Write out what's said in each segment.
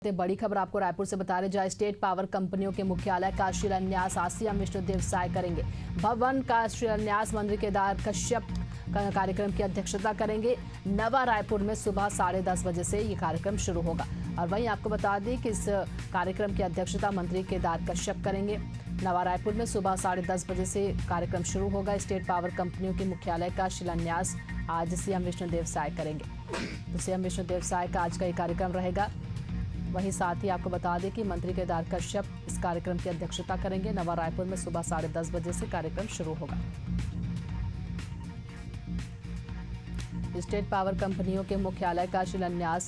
बड़ी खबर आपको रायपुर से बता रहे, जहां स्टेट पावर कंपनियों के मुख्यालय का शिलान्यास आज सीएम विष्णुदेव साय करेंगे। भवन का शिलान्यास मंत्री केदार कश्यप कार्यक्रम की अध्यक्षता करेंगे। नवा रायपुर में सुबह 10:30 बजे से ये कार्यक्रम शुरू होगा। और वहीं आपको बता दें कि इस कार्यक्रम की अध्यक्षता मंत्री केदार कश्यप करेंगे। नवा रायपुर में सुबह 10:30 बजे से कार्यक्रम शुरू होगा। स्टेट पावर कंपनियों के मुख्यालय का शिलान्यास आज सीएम विष्णुदेव साय करेंगे। तो सीएम विष्णुदेव साय का आज का ये कार्यक्रम रहेगा। वहीं साथ ही आपको बता दें कि मंत्री केदार कश्यप इस कार्यक्रम की अध्यक्षता करेंगे। नवा रायपुर में सुबह 10:30 बजे से कार्यक्रम शुरू होगा। स्टेट पावर कंपनियों के मुख्यालय का शिलान्यास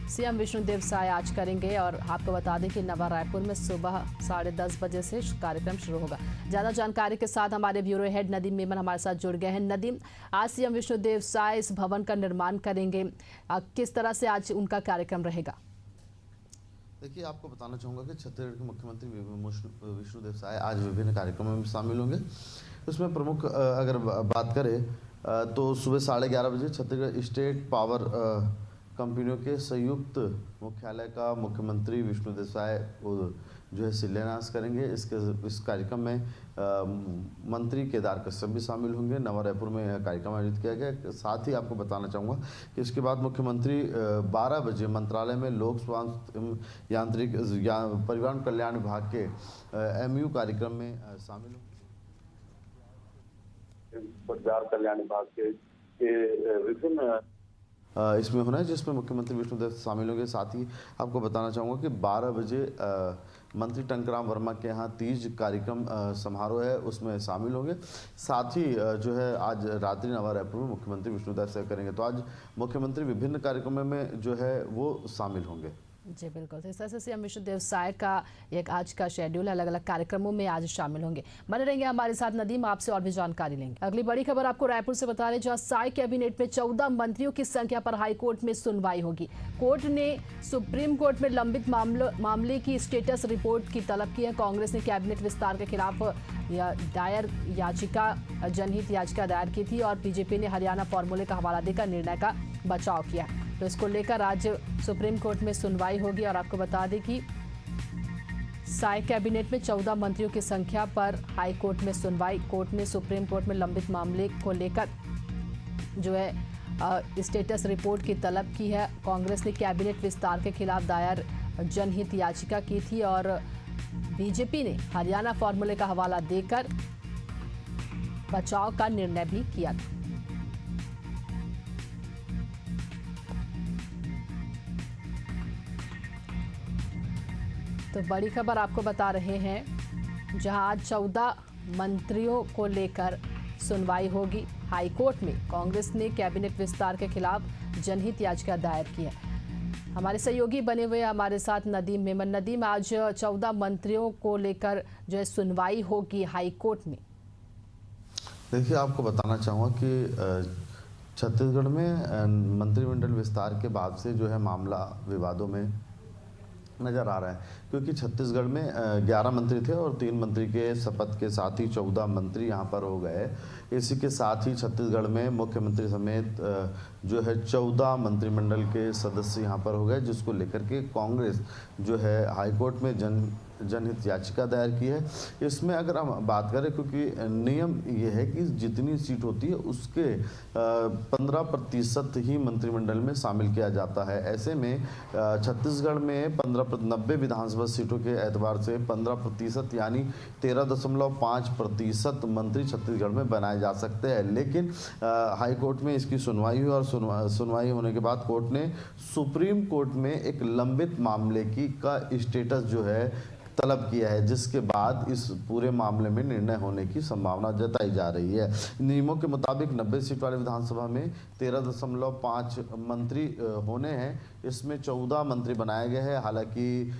सीएम विष्णुदेव साय आज करेंगे। और आपको बता दें कि नवा रायपुर में सुबह 10:30 बजे से कार्यक्रम शुरू होगा। ज्यादा जानकारी के साथ हमारे ब्यूरो हेड नदीम मेमन हमारे साथ जुड़ गए हैं। नदीम, आज सीएम विष्णुदेव साय इस भवन का निर्माण करेंगे, किस तरह से आज उनका कार्यक्रम रहेगा? देखिए, आपको बताना चाहूँगा कि छत्तीसगढ़ के मुख्यमंत्री विष्णुदेव साय आज विभिन्न कार्यक्रमों में शामिल होंगे। उसमें प्रमुख अगर बात करें तो सुबह 11:30 बजे छत्तीसगढ़ स्टेट पावर कंपनियों के संयुक्त मुख्यालय का मुख्यमंत्री विष्णुदेव साय जो है शिलान्यास करेंगे। इस कार्यक्रम में मंत्री केदार कश्यप भी शामिल होंगे। नवा रायपुर में कार्यक्रम आयोजित किया गया। साथ ही आपको बताना चाहूँगा कि इसके बाद मुख्यमंत्री 12 बजे मंत्रालय में लोक स्वास्थ्य यांत्रिक परिवहन कल्याण विभाग के MU कार्यक्रम में शामिल होंगे। परिवार कल्याण विभाग के विभिन्न इसमें होना है, जिसमें मुख्यमंत्री विष्णुदेव शामिल होंगे। साथ ही आपको बताना चाहूँगा कि 12 बजे मंत्री टंकराम वर्मा के यहाँ तीज कार्यक्रम समारोह है, उसमें शामिल होंगे। साथ ही जो है आज रात्रि नवा रायपुर में मुख्यमंत्री विष्णुदेव साय करेंगे। तो आज मुख्यमंत्री विभिन्न कार्यक्रमों में जो है वो शामिल होंगे। जी बिल्कुल, तो इस तरह से सीएम विष्णुदेव साय का एक आज का शेड्यूल अलग अलग कार्यक्रमों में आज शामिल होंगे। बने रहेंगे हमारे साथ नदीम, आपसे और भी जानकारी लेंगे। अगली बड़ी खबर आपको रायपुर से बता रहे, जहां साय कैबिनेट में 14 मंत्रियों की संख्या पर हाईकोर्ट में सुनवाई होगी। कोर्ट ने सुप्रीम कोर्ट में लंबित मामले की स्टेटस रिपोर्ट की तलब की है। कांग्रेस ने कैबिनेट विस्तार के खिलाफ दायर याचिका जनहित याचिका दायर की थी और बीजेपी ने हरियाणा फॉर्मूले का हवाला देकर निर्णय का बचाव किया। तो इसको लेकर आज सुप्रीम कोर्ट में सुनवाई होगी। और आपको बता दें कि साय कैबिनेट में 14 मंत्रियों की संख्या पर हाई कोर्ट में सुनवाई। कोर्ट ने सुप्रीम कोर्ट में लंबित मामले को लेकर जो है स्टेटस रिपोर्ट की तलब की है। कांग्रेस ने कैबिनेट विस्तार के खिलाफ दायर जनहित याचिका की थी और बीजेपी ने हरियाणा फॉर्मूले का हवाला देकर बचाव का निर्णय भी किया था। तो बड़ी खबर आपको बता रहे हैं, जहां आज 14 मंत्रियों को लेकर सुनवाई होगी हाईकोर्ट में। कांग्रेस ने कैबिनेट विस्तार के खिलाफ जनहित याचिका दायर की है। हमारे सहयोगी बने हुए हमारे साथ नदीम मेमन। नदीम, आज 14 मंत्रियों को लेकर जो है सुनवाई होगी हाईकोर्ट में। देखिए, आपको बताना चाहूँगा कि छत्तीसगढ़ में मंत्रिमंडल विस्तार के बाद से जो है मामला विवादों में नजर आ रहा है, क्योंकि छत्तीसगढ़ में 11 मंत्री थे और 3 मंत्री के शपथ के साथ ही 14 मंत्री यहां पर हो गए। इसी के साथ ही छत्तीसगढ़ में मुख्यमंत्री समेत जो है 14 मंत्रिमंडल के सदस्य यहां पर हो गए, जिसको लेकर के कांग्रेस जो है हाईकोर्ट में जनहित याचिका दायर की है। इसमें अगर हम बात करें, क्योंकि नियम ये है कि जितनी सीट होती है उसके 15% ही मंत्रिमंडल में शामिल किया जाता है। ऐसे में छत्तीसगढ़ में 90 विधानसभा सीटों के एतबार से 15% यानी 13.5% मंत्री छत्तीसगढ़ में बनाए जा सकते हैं। लेकिन हाईकोर्ट में इसकी सुनवाई हुई और सुनवाई होने के बाद कोर्ट ने सुप्रीम कोर्ट में एक लंबित मामले का स्टेटस जो है तलब किया है, जिसके बाद इस पूरे मामले में निर्णय होने की संभावना जताई जा रही है। नियमों के मुताबिक 90 सीट वाली विधानसभा में 13.5 मंत्री होने हैं। इसमें 14 मंत्री बनाए गए हैं। हालांकि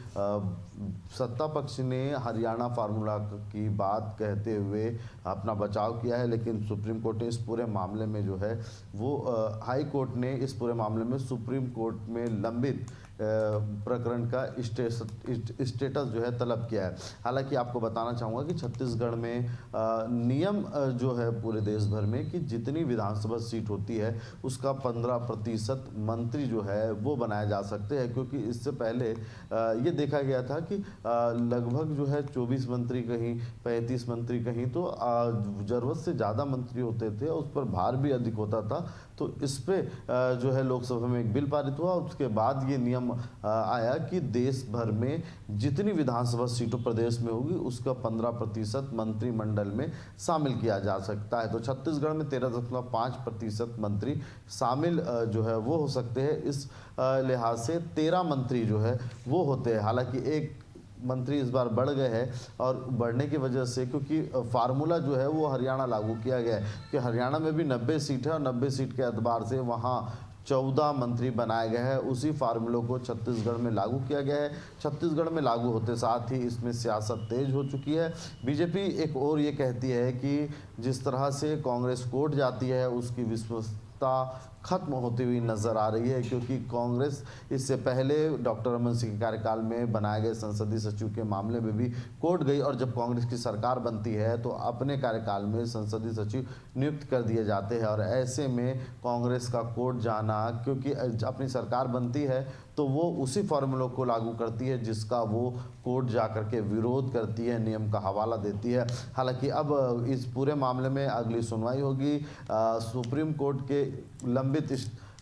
सत्ता पक्ष ने हरियाणा फार्मूला की बात कहते हुए अपना बचाव किया है, लेकिन सुप्रीम कोर्ट ने इस पूरे मामले में जो है वो हाई कोर्ट ने इस पूरे मामले में सुप्रीम कोर्ट में लंबित प्रकरण का स्टेटस जो है तलब किया है। हालांकि आपको बताना चाहूँगा कि छत्तीसगढ़ में नियम जो है पूरे देश भर में कि जितनी विधानसभा सीट होती है उसका 15% मंत्री जो है वो बनाए जा सकते हैं, क्योंकि इससे पहले ये देखा गया था कि लगभग जो है 24 मंत्री कहीं 35 मंत्री कहीं, तो जरूरत से ज़्यादा मंत्री होते थे, उस पर भार भी अधिक होता था। तो इस पे जो है लोकसभा में एक बिल पारित हुआ। उसके बाद ये नियम आया कि देश भर में जितनी विधानसभा सीटों प्रदेश में होगी उसका 15% मंत्रिमंडल में शामिल किया जा सकता है। तो छत्तीसगढ़ में 13.5% मंत्री शामिल जो है वो हो सकते हैं। इस लिहाज से 13 मंत्री जो है वो होते हैं। हालांकि एक मंत्री इस बार बढ़ गए हैं, और बढ़ने की वजह से क्योंकि फार्मूला जो है वो हरियाणा लागू किया गया है कि हरियाणा में भी 90 सीट है और 90 सीट के एतबार से वहाँ 14 मंत्री बनाए गए हैं। उसी फार्मूले को छत्तीसगढ़ में लागू किया गया है। छत्तीसगढ़ में लागू होते साथ ही इसमें सियासत तेज हो चुकी है। बीजेपी एक और ये कहती है कि जिस तरह से कांग्रेस कोर्ट जाती है उसकी विश्वसनीयता खत्म होती हुई नजर आ रही है, क्योंकि कांग्रेस इससे पहले डॉक्टर रमन सिंह के कार्यकाल में बनाए गए संसदीय सचिव के मामले में भी कोर्ट गई, और जब कांग्रेस की सरकार बनती है तो अपने कार्यकाल में संसदीय सचिव नियुक्त कर दिए जाते हैं। और ऐसे में कांग्रेस का कोर्ट जाना, क्योंकि अपनी सरकार बनती है तो वो उसी फॉर्मूले को लागू करती है जिसका वो कोर्ट जाकर के विरोध करती है, नियम का हवाला देती है। हालांकि अब इस पूरे मामले में अगली सुनवाई होगी। सुप्रीम कोर्ट के लंबित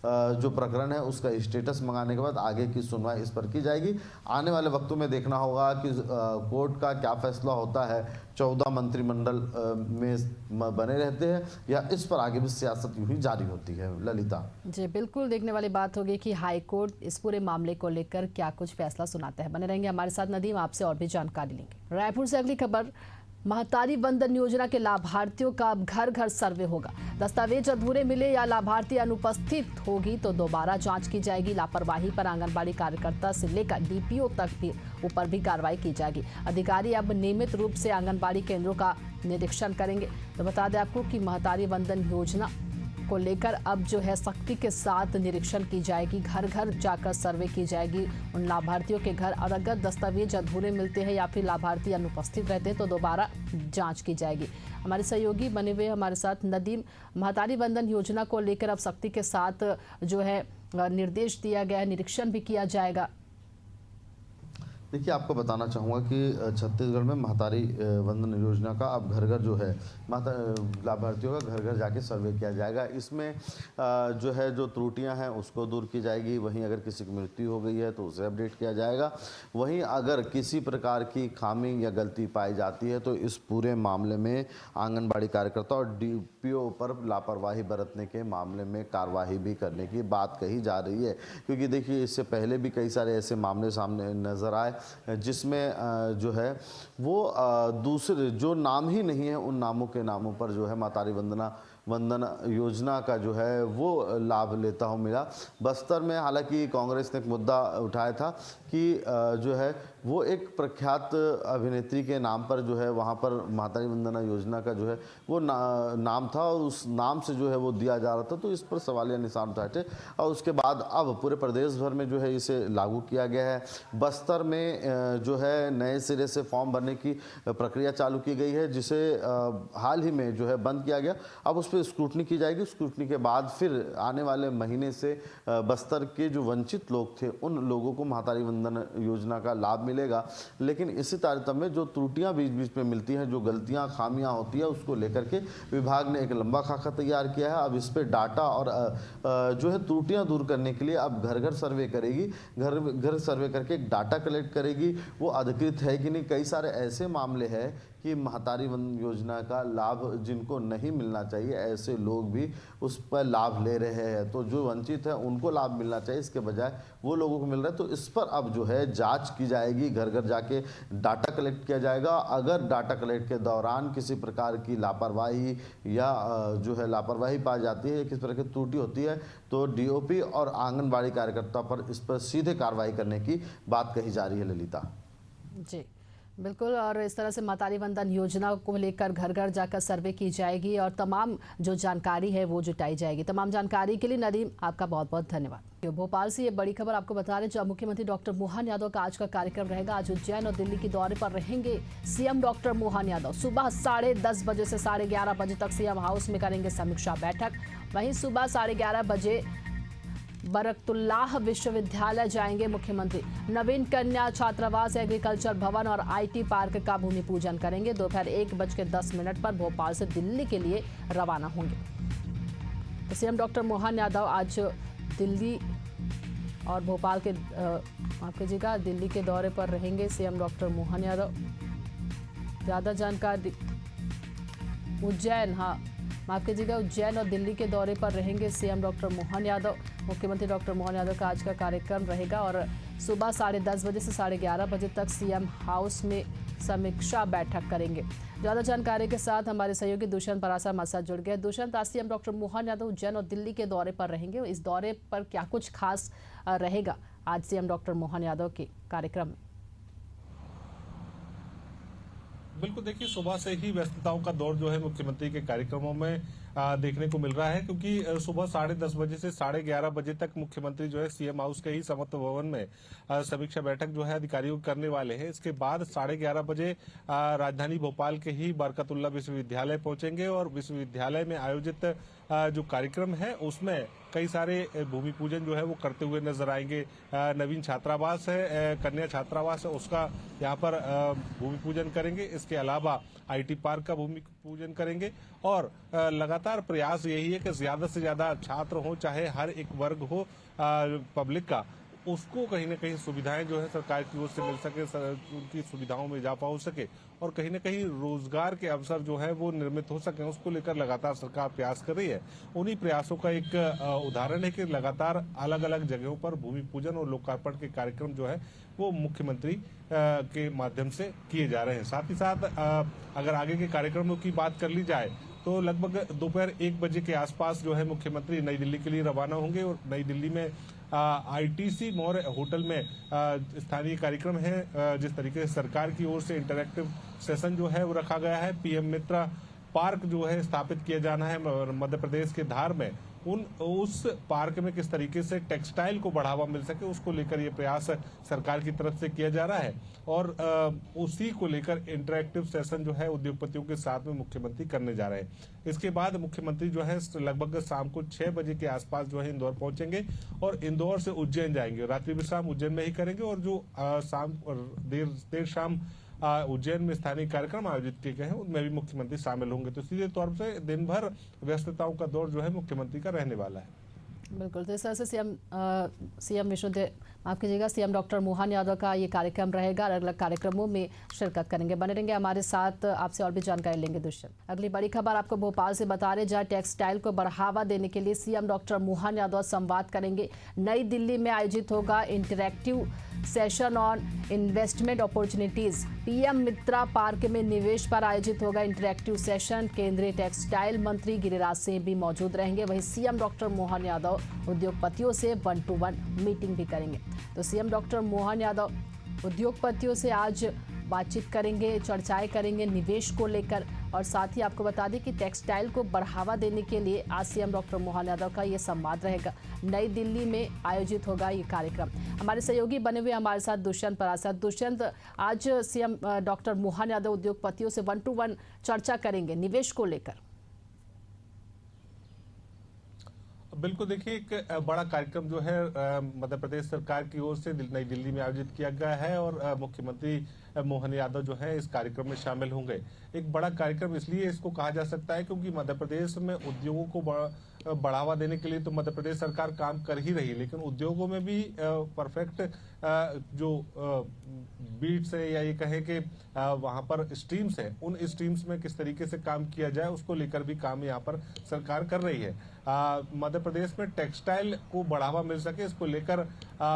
जो प्रकरण है उसका स्टेटस मंगाने के बाद आगे की सुनवाई इस पर की जाएगी। आने वाले वक्तों में देखना होगा कि कोर्ट का क्या फैसला होता है। 14 मंत्रिमंडल में बने रहते हैं या इस पर आगे भी सियासत यूं ही जारी होती है। ललिता जी बिल्कुल, देखने वाली बात होगी कि हाई कोर्ट इस पूरे मामले को लेकर क्या कुछ फैसला सुनाता है। बने रहेंगे हमारे साथ। नदीम आपसे और भी जानकारी लेंगे। रायपुर से अगली खबर, महतारी वंदन योजना के लाभार्थियों का अब घर घर सर्वे होगा। दस्तावेज अधूरे मिले या लाभार्थी अनुपस्थित होगी तो दोबारा जांच की जाएगी। लापरवाही पर आंगनबाड़ी कार्यकर्ता से लेकर डीपीओ तक भी ऊपर भी कार्रवाई की जाएगी। अधिकारी अब नियमित रूप से आंगनबाड़ी केंद्रों का निरीक्षण करेंगे। तो बता दें आपको कि महतारी वंदन योजना को लेकर अब जो है सख्ती के साथ निरीक्षण की जाएगी। घर घर जाकर सर्वे की जाएगी उन लाभार्थियों के घर, और अगर दस्तावेज अधूरे मिलते हैं या फिर लाभार्थी अनुपस्थित रहते हैं तो दोबारा जांच की जाएगी। हमारे सहयोगी बने हुए हमारे साथ नदीम, महतारी वंदन योजना को लेकर अब सख्ती के साथ जो है निर्देश दिया गया है, निरीक्षण भी किया जाएगा। देखिए, आपको बताना चाहूँगा कि छत्तीसगढ़ में महतारी वंदन योजना का अब घर घर जो है लाभार्थियों का घर घर जाके सर्वे किया जाएगा। इसमें जो है जो त्रुटियां हैं उसको दूर की जाएगी। वहीं अगर किसी की मृत्यु हो गई है तो उसे अपडेट किया जाएगा। वहीं अगर किसी प्रकार की खामी या गलती पाई जाती है तो इस पूरे मामले में आंगनबाड़ी कार्यकर्ता और डीपीओ पर लापरवाही बरतने के मामले में कार्रवाई भी करने की बात कही जा रही है। क्योंकि देखिए, इससे पहले भी कई सारे ऐसे मामले सामने नजर आए जिसमें जो है वो दूसरे जो नाम ही नहीं है उन नामों के नामों पर जो है महतारी वंदन योजना का जो है वो लाभ लेता हूँ मिला। बस्तर में हालांकि कांग्रेस ने एक मुद्दा उठाया था कि जो है वो एक प्रख्यात अभिनेत्री के नाम पर जो है वहाँ पर महतारी वंदना योजना का जो है वो नाम था, और उस नाम से जो है वो दिया जा रहा था, तो इस पर सवालिया निशान उठाए थे। और उसके बाद अब पूरे प्रदेश भर में जो है इसे लागू किया गया है। बस्तर में जो है नए सिरे से फॉर्म भरने की प्रक्रिया चालू की गई है, जिसे हाल ही में जो है बंद किया गया। अब उस पर स्क्रूटनी की जाएगी। स्क्रूटनी के बाद फिर आने वाले महीने से बस्तर के जो वंचित लोग थे उन लोगों को महतारी वंदन योजना का लाभ मिलेगा। लेकिन इसी तारतम्य में जो त्रुटियां बीच बीच में मिलती हैं, जो गलतियां खामियां होती है, उसको लेकर के विभाग ने एक लंबा खाका तैयार किया है। अब इस पे डाटा और जो है त्रुटियां दूर करने के लिए अब घर घर सर्वे करेगी। घर घर सर्वे करके एक डाटा कलेक्ट करेगी, वो अधिकृत है कि नहीं। कई सारे ऐसे मामले हैं कि महतारी वंदन योजना का लाभ जिनको नहीं मिलना चाहिए, ऐसे लोग भी उस पर लाभ ले रहे हैं। तो जो वंचित है उनको लाभ मिलना चाहिए, इसके बजाय वो लोगों को मिल रहा है। तो इस पर अब जो है जांच की जाएगी, घर घर जाके डाटा कलेक्ट किया जाएगा। अगर डाटा कलेक्ट के दौरान किसी प्रकार की लापरवाही या जो है लापरवाही पाई जाती है, किस तरह की त्रुटि होती है, तो डीओपी और आंगनबाड़ी कार्यकर्ता पर इस पर सीधे कार्रवाई करने की बात कही जा रही है। ललिता जी बिल्कुल, और इस तरह से महतारी वंदन योजना को लेकर घर घर जाकर सर्वे की जाएगी और तमाम जो जानकारी है वो जुटाई जाएगी। तमाम जानकारी के लिए नदीम आपका बहुत बहुत धन्यवाद। भोपाल से ये बड़ी खबर आपको बता रहे हैं, जहां मुख्यमंत्री डॉक्टर मोहन यादव का आज का कार्यक्रम रहेगा। आज उज्जैन और दिल्ली के दौरे पर रहेंगे सीएम डॉक्टर मोहन यादव। सुबह 10:30 बजे से 11:30 बजे तक सीएम हाउस में करेंगे समीक्षा बैठक। वहीं सुबह 11:30 बजे बरकतुल्लाह विश्वविद्यालय जाएंगे मुख्यमंत्री। नवीन कन्या छात्रावास, एग्रीकल्चर भवन और IT पार्क का भूमि पूजन करेंगे। दोपहर 1:10 पर भोपाल से दिल्ली के लिए रवाना होंगे। तो सीएम डॉक्टर मोहन यादव आज दिल्ली और भोपाल के माफ कीजिएगा दिल्ली के दौरे पर रहेंगे सीएम डॉक्टर मोहन यादव। ज़्यादा जानकारी उज्जैन माफ कीजिएगा उज्जैन और दिल्ली के दौरे पर रहेंगे सीएम डॉक्टर मोहन यादव। मुख्यमंत्री डॉक्टर मोहन यादव का आज का कार्यक्रम रहेगा और सुबह 10:30 बजे से 11:30 बजे तक सीएम हाउस में समीक्षा बैठक करेंगे। ज़्यादा जानकारी के साथ हमारे सहयोगी दुष्यंत परासा हमारे साथ जुड़ गए। दुष्यंत, आज सीएम डॉक्टर मोहन यादव उज्जैन और दिल्ली के दौरे पर रहेंगे। इस दौरे पर क्या कुछ खास रहेगा आज सीएम डॉक्टर मोहन यादव के कार्यक्रम में? बिल्कुल, देखिए सुबह से ही व्यस्तताओं का दौर जो है मुख्यमंत्री के कार्यक्रमों में देखने को मिल रहा है, क्योंकि सुबह 10:30 बजे से 11:30 बजे तक मुख्यमंत्री जो है सीएम हाउस के ही समत्व भवन में समीक्षा बैठक जो है अधिकारियों को करने वाले हैं। इसके बाद 11:30 बजे राजधानी भोपाल के ही बरकतुल्ला विश्वविद्यालय पहुंचेंगे और विश्वविद्यालय में आयोजित जो कार्यक्रम है उसमें कई सारे भूमि पूजन जो है वो करते हुए नजर आएंगे। नवीन छात्रावास है, कन्या छात्रावास है, उसका यहाँ पर भूमि पूजन करेंगे। इसके अलावा IT पार्क का भूमि पूजन करेंगे और लगातार प्रयास यही है कि ज्यादा से ज्यादा छात्र हो, चाहे हर एक वर्ग हो पब्लिक का, उसको कहीं ना कहीं सुविधाएं जो है सरकार की ओर से मिल सके, उनकी सुविधाओं में इजाफा हो सके और कहीं ना कहीं रोजगार के अवसर जो है वो निर्मित हो सके, उसको लेकर लगातार सरकार प्रयास कर रही है। उन्हीं प्रयासों का एक उदाहरण है कि लगातार अलग अलग जगहों पर भूमि पूजन और लोकार्पण के कार्यक्रम जो है वो मुख्यमंत्री के माध्यम से किए जा रहे हैं। साथ ही साथ अगर आगे के कार्यक्रमों की बात कर ली जाए तो लगभग दोपहर 1 बजे के आसपास जो है मुख्यमंत्री नई दिल्ली के लिए रवाना होंगे और नई दिल्ली में ITC मौर्य होटल में स्थानीय कार्यक्रम है। जिस तरीके से सरकार की ओर से इंटरैक्टिव सेशन जो है वो रखा गया है, PM मित्रा पार्क जो है स्थापित किया जाना है मध्य प्रदेश के धार में, उस पार्क में किस तरीके से टेक्सटाइल को बढ़ावा मिल सके उसको लेकर ये प्रयास सरकार की तरफ से किया जा रहा है और उसी को लेकर इंटरैक्टिव सेशन जो है उद्योगपतियों के साथ में मुख्यमंत्री करने जा रहे हैं। इसके बाद मुख्यमंत्री जो है लगभग शाम को 6 बजे के आसपास जो है इंदौर पहुंचेंगे और इंदौर से उज्जैन जाएंगे। रात्रि विश्राम उज्जैन में ही करेंगे और जो शाम देर शाम उज्जैन में स्थानीय कार्यक्रम आयोजित किए गए हैं उनमें भी मुख्यमंत्री शामिल होंगे। तो सीधे तौर से दिन भर व्यस्तताओं का दौर जो है मुख्यमंत्री का रहने वाला है। बिल्कुल, तो इस तरह से सीएम डॉक्टर मोहन यादव का ये कार्यक्रम रहेगा। अलग अलग कार्यक्रमों में शिरकत करेंगे। बने रहेंगे हमारे साथ, आपसे और भी जानकारी लेंगे दुष्यंत। अगली बड़ी खबर आपको भोपाल से बता रहे, जहां टेक्सटाइल को बढ़ावा देने के लिए सीएम डॉक्टर मोहन यादव संवाद करेंगे। नई दिल्ली में आयोजित होगा interactive session on investment opportunities. PM Mitra park में निवेश पर आयोजित होगा इंटरैक्टिव सेशन। केंद्रीय टेक्सटाइल मंत्री गिरिराज सिंह भी मौजूद रहेंगे। वहीं सीएम डॉक्टर मोहन यादव उद्योगपतियों से 1-to-1 मीटिंग भी करेंगे। तो सीएम डॉक्टर मोहन यादव उद्योगपतियों से आज बातचीत करेंगे, चर्चाएं करेंगे निवेश को लेकर और साथ ही आपको बता दें कि टेक्सटाइल को बढ़ावा देने के लिए आज सीएम डॉक्टर मोहन यादव का ये संवाद रहेगा। नई दिल्ली में आयोजित होगा ये कार्यक्रम। हमारे सहयोगी बने हुए हमारे साथ दुष्यंत परासा। दुष्यंत, आज सीएम डॉक्टर मोहन यादव उद्योगपतियों से 1-to-1 चर्चा करेंगे निवेश को लेकर। बिल्कुल, देखिए एक बड़ा कार्यक्रम जो है मध्य प्रदेश सरकार की ओर से नई दिल्ली में आयोजित किया गया है और मुख्यमंत्री मोहन यादव जो है इस कार्यक्रम में शामिल होंगे। एक बड़ा कार्यक्रम इसलिए इसको कहा जा सकता है क्योंकि मध्य प्रदेश में उद्योगों को बढ़ावा देने के लिए तो मध्य प्रदेश सरकार काम कर ही रही है, लेकिन उद्योगों में भी परफेक्ट जो बीट्स है या ये कहें कि वहां पर स्ट्रीम्स है, उन स्ट्रीम्स में किस तरीके से काम किया जाए उसको लेकर भी काम यहाँ पर सरकार कर रही है। मध्य प्रदेश में टेक्सटाइल को बढ़ावा मिल सके इसको लेकर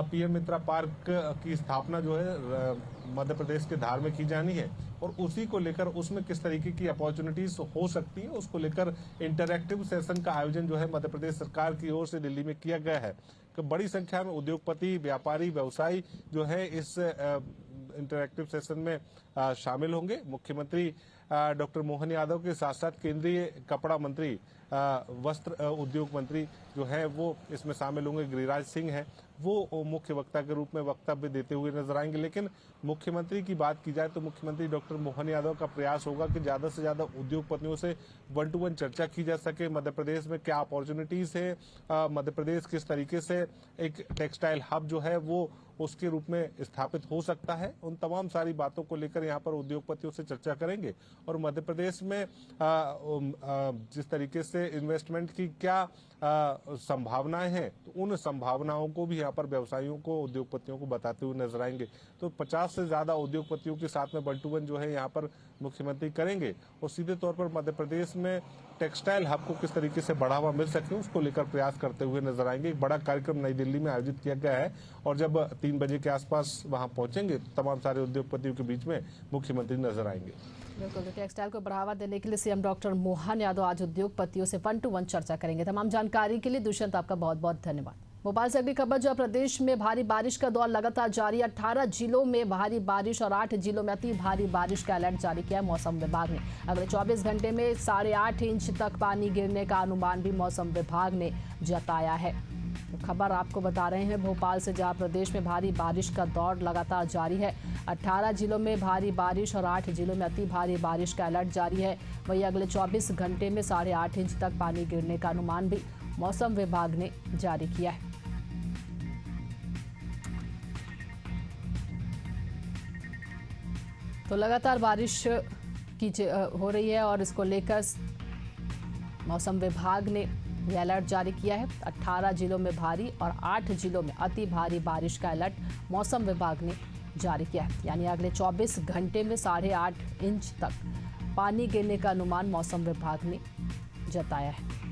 PM मित्रा पार्क की स्थापना जो है मध्य प्रदेश के धार में की जानी है और उसी को लेकर उसमें किस तरीके की अपॉर्चुनिटीज हो सकती है उसको लेकर इंटरैक्टिव सेशन का आयोजन जो है मध्य प्रदेश सरकार की ओर से दिल्ली में किया गया है। तो बड़ी संख्या में उद्योगपति, व्यापारी, व्यवसायी जो है इस इंटरैक्टिव सेशन में शामिल होंगे। मुख्यमंत्री डॉक्टर मोहन यादव के साथ साथ केंद्रीय कपड़ा मंत्री, वस्त्र उद्योग मंत्री जो है वो इसमें शामिल होंगे। गिरिराज सिंह है वो मुख्य वक्ता के रूप में वक्तव्य देते हुए नजर आएंगे। लेकिन मुख्यमंत्री की बात की जाए तो मुख्यमंत्री डॉक्टर मोहन यादव का प्रयास होगा कि ज्यादा से ज्यादा उद्योगपतियों से 1-to-1 चर्चा की जा सके। मध्य प्रदेश में क्या अपॉर्चुनिटीज है, मध्य प्रदेश किस तरीके से एक टेक्सटाइल हब जो है वो उसके रूप में स्थापित हो सकता है, उन तमाम सारी बातों को लेकर यहाँ पर उद्योगपतियों से चर्चा करेंगे। और मध्य प्रदेश में जिस तरीके से इन्वेस्टमेंट की क्या संभावनाएं हैं, तो उन संभावनाओं को भी यहाँ पर व्यवसायियों को, उद्योगपतियों को बताते हुए नजर आएंगे। तो 50 से ज्यादा उद्योगपतियों के साथ में 1-to-1 जो है यहाँ पर मुख्यमंत्री करेंगे और सीधे तौर पर मध्य प्रदेश में टेक्सटाइल हब को किस तरीके से बढ़ावा मिल सके उसको लेकर प्रयास करते हुए नजर आएंगे। एक बड़ा कार्यक्रम नई दिल्ली में आयोजित किया गया है और जब 3 बजे के आसपास वहां पहुंचेंगे तो तमाम सारे उद्योगपतियों के बीच में मुख्यमंत्री नजर आएंगे। बिल्कुल, तो टेक्सटाइल को बढ़ावा देने के लिए सीएम डॉक्टर मोहन यादव आज उद्योगपतियों से 1-to-1 चर्चा करेंगे। तमाम जानकारी के लिए दुष्यंत आपका बहुत बहुत धन्यवाद। भोपाल से अगली खबर जो प्रदेश में भारी बारिश का दौर लगातार जारी। 18 जिलों में भारी बारिश और 8 जिलों में अति भारी बारिश का अलर्ट जारी किया है मौसम विभाग ने। अगले 24 घंटे में 8.5 इंच तक पानी गिरने का अनुमान भी मौसम विभाग ने जताया है। तो खबर आपको बता रहे हैं भोपाल से, जहां प्रदेश में भारी बारिश का दौर लगातार जारी है। 18 जिलों में भारी बारिश और 8 जिलों में अति भारी बारिश का अलर्ट जारी है। वहीं अगले 24 घंटे में 8.5 इंच तक पानी गिरने का अनुमान भी मौसम विभाग ने जारी किया है। तो लगातार बारिश की हो रही है और इसको लेकर मौसम विभाग ने यह अलर्ट जारी किया है। 18 जिलों में भारी और 8 जिलों में अति भारी बारिश का अलर्ट मौसम विभाग ने जारी किया है। यानी अगले 24 घंटे में 8.5 इंच तक पानी गिरने का अनुमान मौसम विभाग ने जताया है।